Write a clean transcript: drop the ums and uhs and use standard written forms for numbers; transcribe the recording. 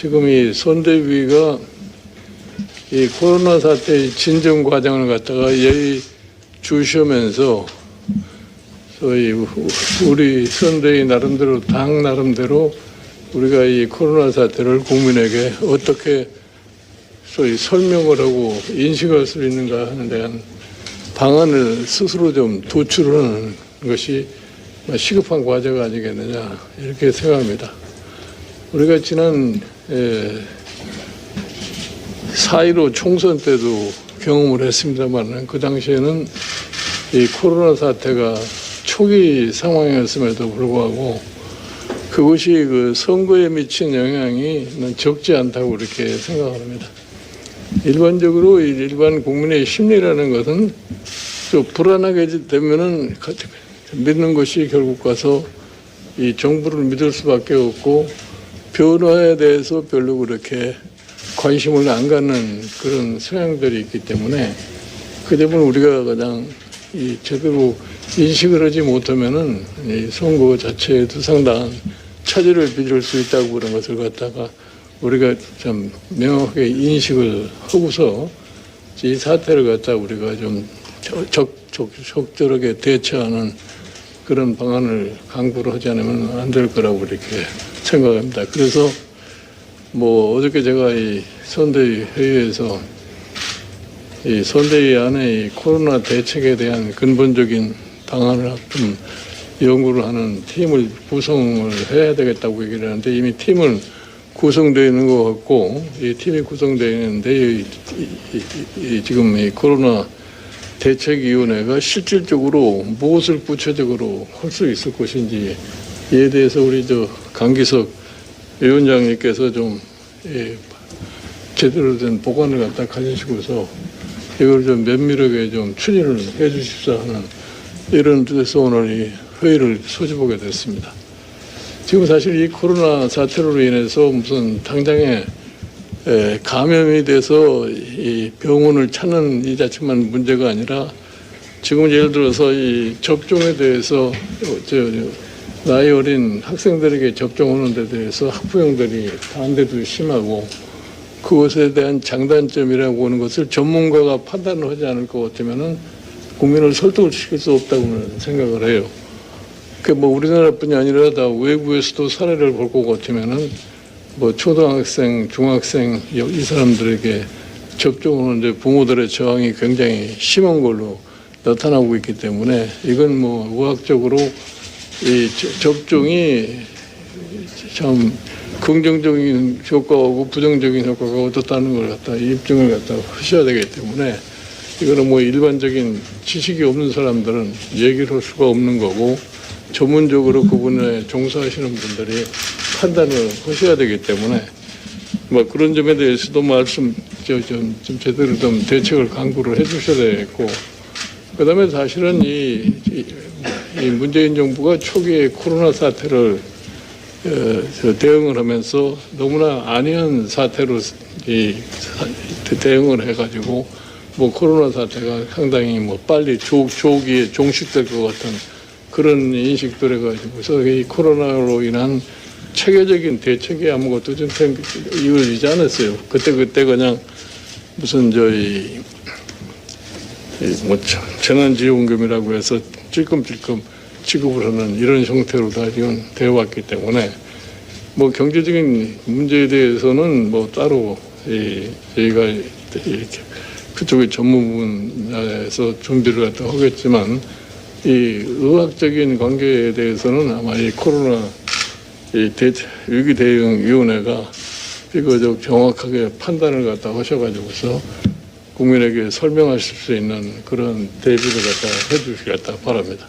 지금 이 선대위가 이 코로나 사태의 진정 과정을 갖다가 예의 주시면서 소위 우리 선대위 나름대로 당 나름대로 우리가 이 코로나 사태를 국민에게 어떻게 소위 설명을 하고 인식할 수 있는가 하는 데한 방안을 스스로 좀 도출하는 것이 시급한 과제가 아니겠느냐 이렇게 생각합니다. 우리가 지난 4.15 총선 때도 경험을 했습니다만 그 당시에는 이 코로나 사태가 초기 상황이었음에도 불구하고 그것이 그 선거에 미친 영향이 적지 않다고 이렇게 생각합니다. 일반적으로 일반 국민의 심리라는 것은 좀 불안하게 되면은 믿는 것이 결국 가서 이 정부를 믿을 수밖에 없고 변화에 대해서 별로 그렇게 관심을 안 갖는 그런 성향들이 있기 때문에 그 점을 우리가 그냥 이 제대로 인식을 하지 못하면은 이 선거 자체에도 상당한 차질을 빚을 수 있다고 그런 것을 갖다가 우리가 참 명확하게 인식을 하고서 이 사태를 갖다 우리가 좀 적절하게 대처하는 그런 방안을 강구를 하지 않으면 안 될 거라고 이렇게 생각합니다. 그래서 뭐 어저께 제가 이 선대위 회의에서 이 선대위 안에 이 코로나 대책에 대한 근본적인 방안을 좀 연구를 하는 팀을 구성을 해야 되겠다고 얘기를 하는데 이미 팀은 구성되어 있는 것 같고 이 팀이 구성되어 있는데 지금 이 코로나 대책위원회가 실질적으로 무엇을 구체적으로 할 수 있을 것인지 이에 대해서 우리 강기석 위원장님께서 좀 제대로 된 보관을 갖다 가지시고서 이걸 좀 면밀하게 좀 추진을 해 주십사 하는 이런 뜻에서 오늘 이 회의를 소집하게 됐습니다. 지금 사실 이 코로나 사태로 인해서 무슨 당장에 감염이 돼서 이 병원을 찾는 이 자체만 문제가 아니라 지금 예를 들어서 이 접종에 대해서 나이 어린 학생들에게 접종하는 데 대해서 학부형들이 반대도 심하고 그것에 대한 장단점이라고 하는 것을 전문가가 판단을 하지 않을 것 같으면은 국민을 설득을 시킬 수 없다고는 생각을 해요. 그 뭐 우리나라뿐이 아니라 다 외국에서도 사례를 볼 것 같으면은 뭐 초등학생, 중학생 이 사람들에게 접종하는데 부모들의 저항이 굉장히 심한 걸로 나타나고 있기 때문에 이건 뭐 의학적으로 이 접종이 참 긍정적인 효과하고 부정적인 효과가 어떻다는 걸 갖다 입증을 갖다 하셔야 되기 때문에 이거는 뭐 일반적인 지식이 없는 사람들은 얘기를 할 수가 없는 거고 전문적으로 그 분야에 종사하시는 분들이 판단을 하셔야 되기 때문에 뭐 그런 점에 대해서도 좀 제대로 좀 대책을 강구를 해 주셔야 되겠고 그다음에 사실은 이 문재인 정부가 초기에 코로나 사태를 대응을 하면서 너무나 안이한 사태로 대응을 해가지고 뭐 코로나 사태가 상당히 뭐 빨리 조기에 종식될 것 같은 그런 인식들 해가지고서 이 코로나로 인한 체계적인 대책이 아무것도 좀 이루어지지 않았어요. 그때 그냥 무슨 뭐 재난지원금이라고 해서 찔끔찔끔 지급을 하는 이런 형태로 다 지금 되어 왔기 때문에 뭐 경제적인 문제에 대해서는 뭐 따로 저희가 이렇게 그쪽의 전문 분야에서 준비를 갖다 하겠지만 이 의학적인 관계에 대해서는 아마 이 코로나 위기 대응 위원회가 이거 정확하게 판단을 갖다 하셔가지고서 국민에게 설명하실 수 있는 그런 대비를 갖다 해주시겠다 바랍니다.